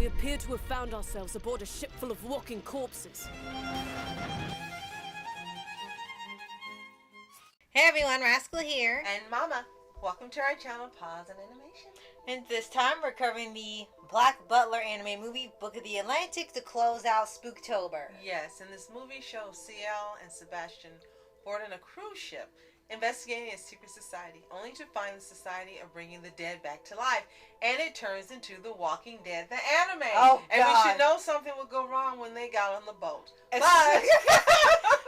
appear to have found ourselves aboard a ship full of walking corpses. Hey everyone, Rascal here. And Mama. Welcome to our channel, Paws On Animation. And this time we're covering the Black Butler Animated Movie, Book of the Atlantic, to close out Spooktober. Yes, and this movie shows Ciel and Sebastian boarding a cruise ship, investigating a secret society, only to find the society of bringing the dead back to life. And it turns into The Walking Dead, the anime. Oh, and God. we should know something would go wrong when they got on the boat. But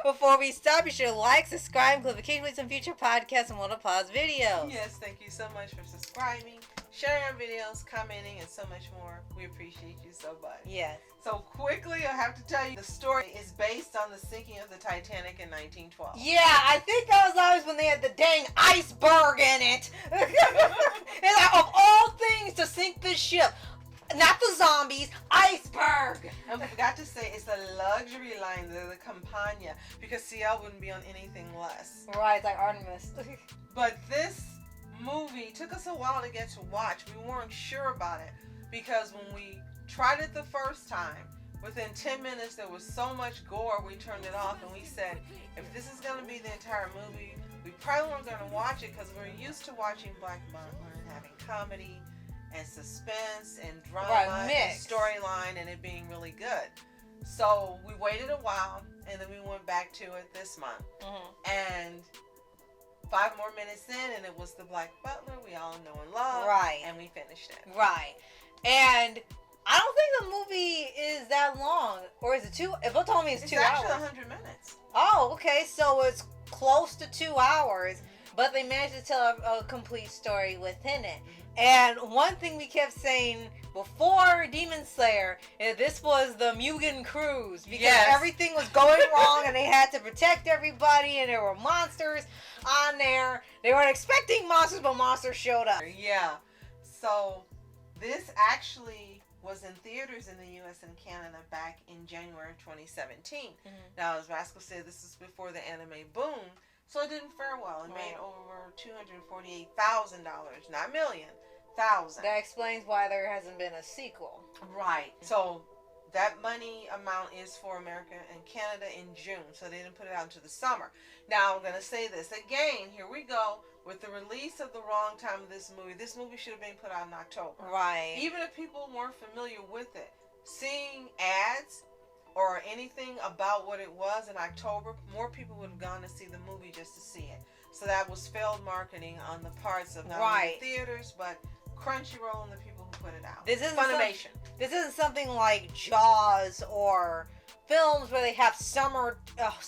before we stop, be sure to like, subscribe, and click notifications on future podcasts and World of Pause videos. yes, thank you so much for subscribing, sharing our videos, commenting, and so much more. We appreciate you so much. Yes. So quickly, I have to tell you, the story is based on the sinking of the Titanic in 1912. Yeah, I think that was always when they had the dang iceberg in it. And like, of all things to sink this ship, not the zombies, iceberg. And we forgot to say it's a luxury line, the Campania, because Ciel wouldn't be on anything less. Right, it's like Artemis. But this movie took us a while to get to watch. We weren't sure about it because when we tried it the first time, within 10 minutes there was so much gore we turned it off, and we said, if this is going to be the entire movie, we probably weren't going to watch it because we're used to watching Black Butler and having comedy and suspense and drama and storyline and it being really good. So we waited a while and then we went back to it this month. And 5 more minutes in and it was the Black Butler we all know and love. Right. And we finished it. Right. And I don't think the movie is that long. Or is it 2? If you told me it's 2 hours. It's actually 100 minutes. Oh, okay. So it's close to 2 hours. But they managed to tell a complete story within it. And one thing we kept saying before Demon Slayer is this was the Mugen cruise. Because everything was going wrong and they had to protect everybody and there were monsters on there. They weren't expecting monsters, but monsters showed up. Yeah. So this actually was in theaters in the U.S. and Canada back in January of 2017. Now, as Rascal said, this is before the anime boom. So it didn't fare well. It made over $248,000, not million, thousand. That explains why there hasn't been a sequel. Right. So that money amount is for America and Canada in June. So they didn't put it out until the summer. Now I'm going to say this again. Here we go. With the release of the wrong time of this movie should have been put out in October. Right. Even if people weren't familiar with it, seeing ads or anything about what it was in October, more people would have gone to see the movie just to see it. So that was failed marketing on the parts of not only the theaters, but Crunchyroll and the people who put it out. This isn't Funimation. This isn't something like Jaws or films where they have summer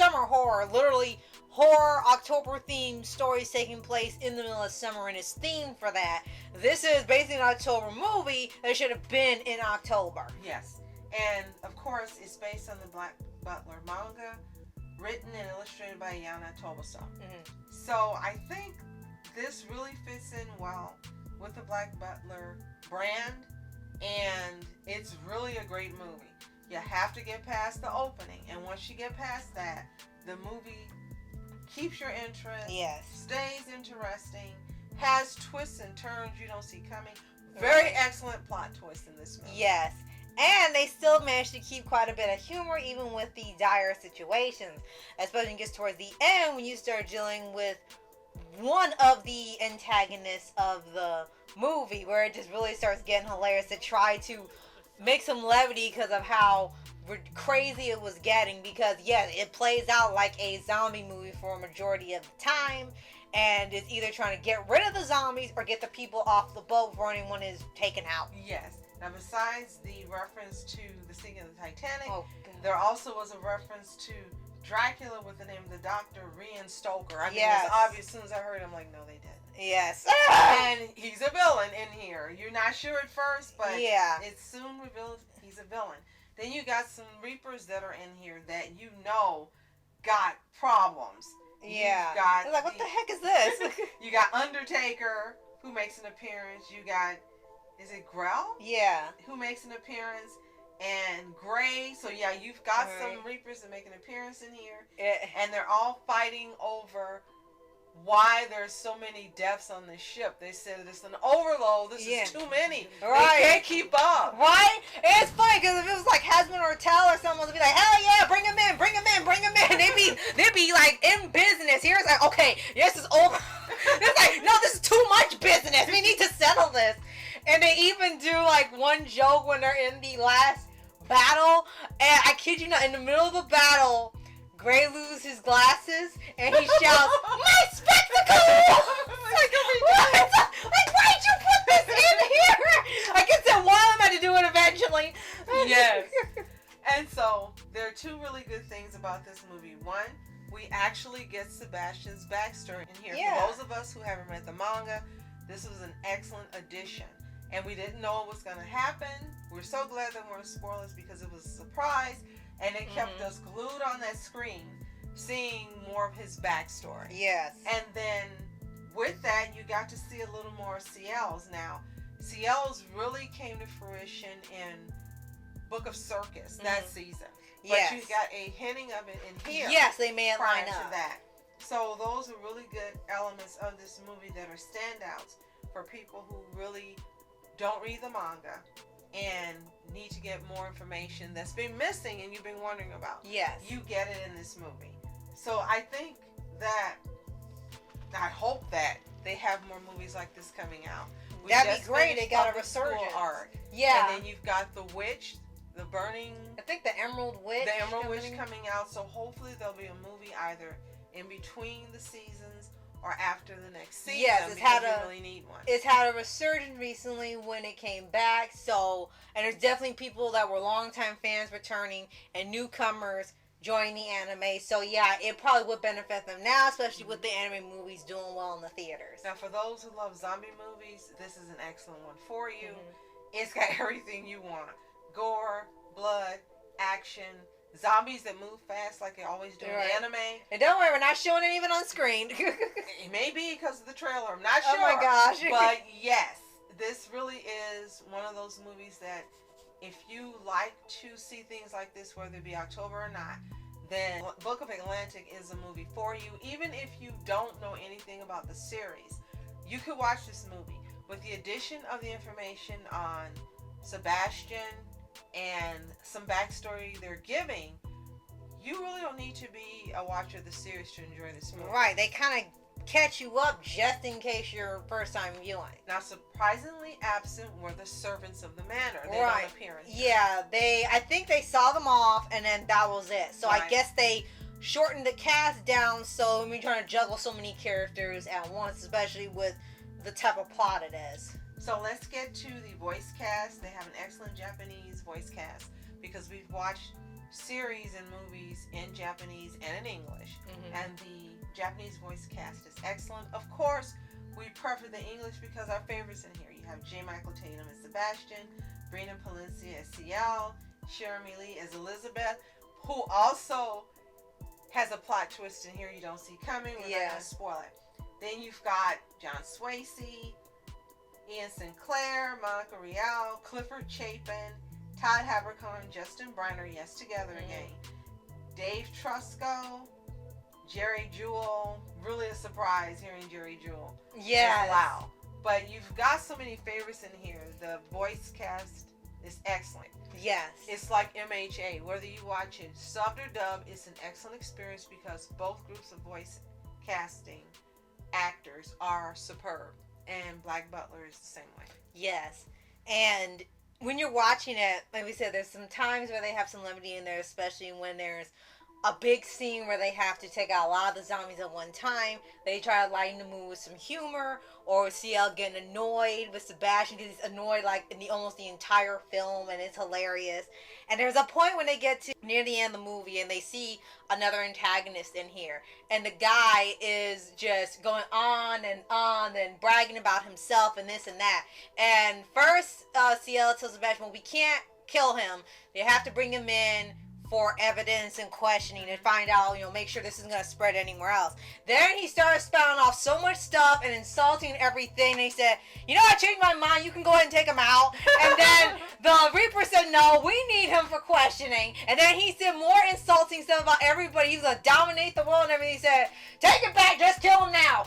horror, literally horror October themed stories taking place in the middle of summer and it's themed for that. This is basically an October movie that should have been in October. Yes. And, of course, it's based on the Black Butler manga, written and illustrated by Yana Toboso. So I think this really fits in well with the Black Butler brand, and it's really a great movie. You have to get past the opening, and once you get past that, the movie keeps your interest, stays interesting, has twists and turns you don't see coming. Very excellent plot twist in this movie. Yes. And they still managed to keep quite a bit of humor even with the dire situations. Especially when it gets towards the end when you start dealing with one of the antagonists of the movie where it just really starts getting hilarious to try to make some levity because of how crazy it was getting. Because yes, it plays out like a zombie movie for a majority of the time. And it's either trying to get rid of the zombies or get the people off the boat before anyone is taken out. Yes. Now, besides the reference to the sinking of the Titanic, there also was a reference to Dracula with the name of the doctor, Rian Stoker. I mean, it was obvious as soon as I heard it, I'm like, no, they didn't. Yes. And he's a villain in here. You're not sure at first, but it's soon revealed he's a villain. Then you got some Reapers that are in here that you know got problems. Yeah. Got like, what the heck is this? You got Undertaker, who makes an appearance. You got... Is it Grell? Yeah. Who makes an appearance. And Gray. So, yeah, you've got some Reapers that make an appearance in here. And they're all fighting over why there's so many deaths on this ship. They said it's an overload. This is too many. They can't keep up. Right? animals would be like, hell yeah, bring them in, bring them in, bring them in. They'd be like in business. Here's like, okay, this is over. It's like, no, this is too much business. We need to settle this. And they even do like one joke when they're in the last battle, and I kid you not, in the middle of the battle, Gray loses his glasses, and he shouts, "My spectacles!" Like, what? Like, why'd you put this in here? I guess that one of them had to do it eventually. Yes. And so, there are two really good things about this movie. One, we actually get Sebastian's backstory in here. Yeah. For those of us who haven't read the manga, this was an excellent addition. And we didn't know it was going to happen. We're so glad there weren't spoilers because it was a surprise. And it kept us glued on that screen, seeing more of his backstory. Yes. And then with that, you got to see a little more of Ciel's. Now, Ciel's really came to fruition in Book of Circus that season. But Yes. you got a hinting of it in here. Yes, they may prior line to up. that. So those are really good elements of this movie that are standouts for people who really don't read the manga and need to get more information that's been missing and you've been wondering about. Yes. You get it in this movie. So I think that, I hope that they have more movies like this coming out. We That'd just be great. finished They got a Public School resurgence. arc. Yeah. And then you've got The Witch, The Burning, I think the Emerald Witch. The Emerald Witch coming out. So hopefully there'll be a movie either in between the seasons or after the next season. Yes, it's had we really need one. It's had a resurgence recently when it came back. So, and there's definitely people that were longtime fans returning and newcomers joining the anime. So yeah, it probably would benefit them now, especially with the anime movies doing well in the theaters. Now, for those who love zombie movies, this is an excellent one for you. It's got everything you want: gore, blood, action, zombies that move fast like they always do in anime. And don't worry, we're not showing it even on screen. It may be because of the trailer. I'm not sure. Oh my gosh. But yes, this really is one of those movies that if you like to see things like this, whether it be October or not, then Book of Atlantic is a movie for you. Even if you don't know anything about the series, you could watch this movie. With the addition of the information on Sebastian and some backstory they're giving, you really don't need to be a watcher of the series to enjoy this movie. Right, they kind of catch you up just in case you're first time viewing. Now, surprisingly absent were the servants of the manor. They Right. don't appear in here. Yeah, I think they saw them off and then that was it. So I Right. guess they shortened the cast down so we're trying to juggle so many characters at once, especially with the type of plot it is. So let's get to the voice cast. They have an excellent Japanese voice cast because we've watched series and movies in Japanese and in English. And the Japanese voice cast is excellent. Of course, we prefer the English because our favorites in here. You have J. Michael Tatum as Sebastian, Brennan Palencia as Ciel, Jeremy Lee as Elizabeth, who also has a plot twist in here you don't see coming. We're not going to spoil it. Then you've got John Swasey, Ian Sinclair, Monica Rial, Clifford Chapin, Todd Habercorn, Justin Briner, yes, together again, Dave Trusco, Jerry Jewell. Really a surprise hearing Jerry Jewell. Yeah. Wow. But you've got so many favorites in here. The voice cast is excellent. Yes. It's like MHA. Whether you watch it subbed or dubbed, it's an excellent experience because both groups of voice casting actors are superb. And Black Butler is the same way. Yes. And when you're watching it, like we said, there's some times where they have some levity in there, especially when there's a big scene where they have to take out a lot of the zombies at one time. They try to lighten the mood with some humor, or with Ciel getting annoyed with Sebastian because he's annoyed like in almost the entire film, and it's hilarious. And there's a point when they get to near the end of the movie and they see another antagonist in here, and the guy is just going on and bragging about himself and this and that. And first, Ciel tells Sebastian, well, we can't kill him. They have to bring him in for evidence and questioning and find out, make sure this isn't going to spread anywhere else. Then he started spouting off so much stuff and insulting everything. And he said, I changed my mind. You can go ahead and take him out. And then the Reaper said, no, we need him for questioning. And then he said more insulting stuff about everybody. He was going to dominate the world and everything. He said, take it back. Just kill him now.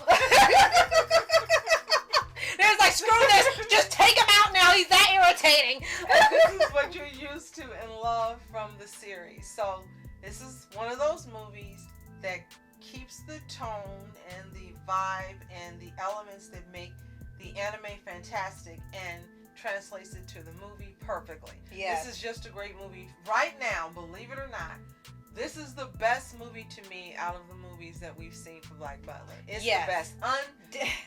It was like, screw this. Just take him out now. He's that irritating. And this is what you're used to and love from the series. So this is one of those movies that keeps the tone and the vibe and the elements that make the anime fantastic and translates it to the movie perfectly. Yes. This is just a great movie. Right now, believe it or not, this is the best movie to me out of the movies that we've seen for Black Butler. It's Yes. the best.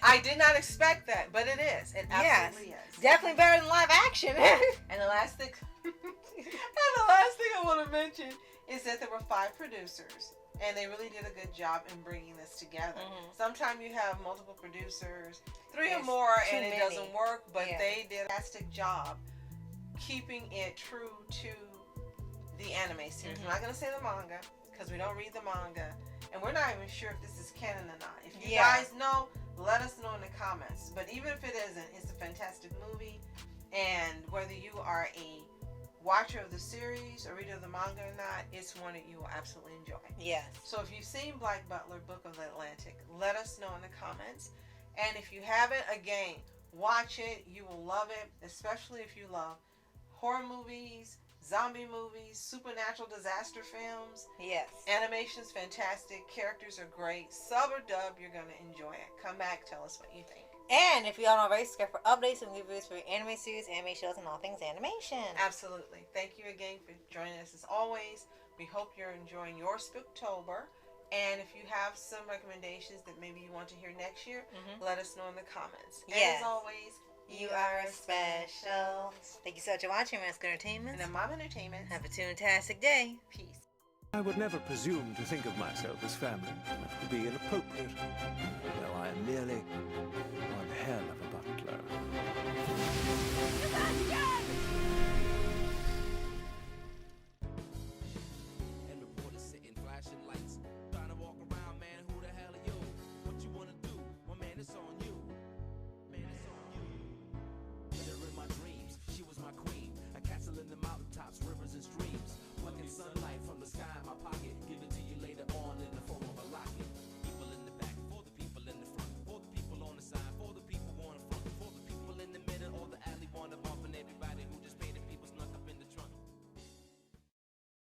I did not expect that, but it is. It absolutely is. Definitely better than live action. And the last thing, I want to mention is that there were 5 producers, and they really did a good job in bringing this together. Sometimes you have multiple producers, 3 or It's more, too and it many. doesn't work. But Yeah. they did a fantastic job keeping it true to the anime series. I'm not going to say the manga because we don't read the manga, and we're not even sure if this is canon or not. If you guys know, let us know in the comments. But even if it isn't, it's a fantastic movie, and whether you are a watcher of the series or reader of the manga or not, it's one that you will absolutely enjoy. Yes. So if you've seen Black Butler, Book of the Atlantic, let us know in the comments. And if you haven't, again, watch it. You will love it, especially if you love horror movies, zombie movies, supernatural disaster films. Yes. Animation's fantastic. Characters are great. Sub or dub, you're going to enjoy it. Come back, tell us what you think. And if you all know already, subscribe for updates and reviews for your anime series, anime shows, and all things animation. Absolutely. Thank you again for joining us as always. We hope you're enjoying your Spooktober. And if you have some recommendations that maybe you want to hear next year, let us know in the comments. And Yes. as always, You are special. Thank you so much for watching Mask Entertainment. And Mom Entertainment. Have a fantastic day. Peace. I would never presume to think of myself as family. That would be inappropriate. Though I am merely one hell of a butler. Sebastian!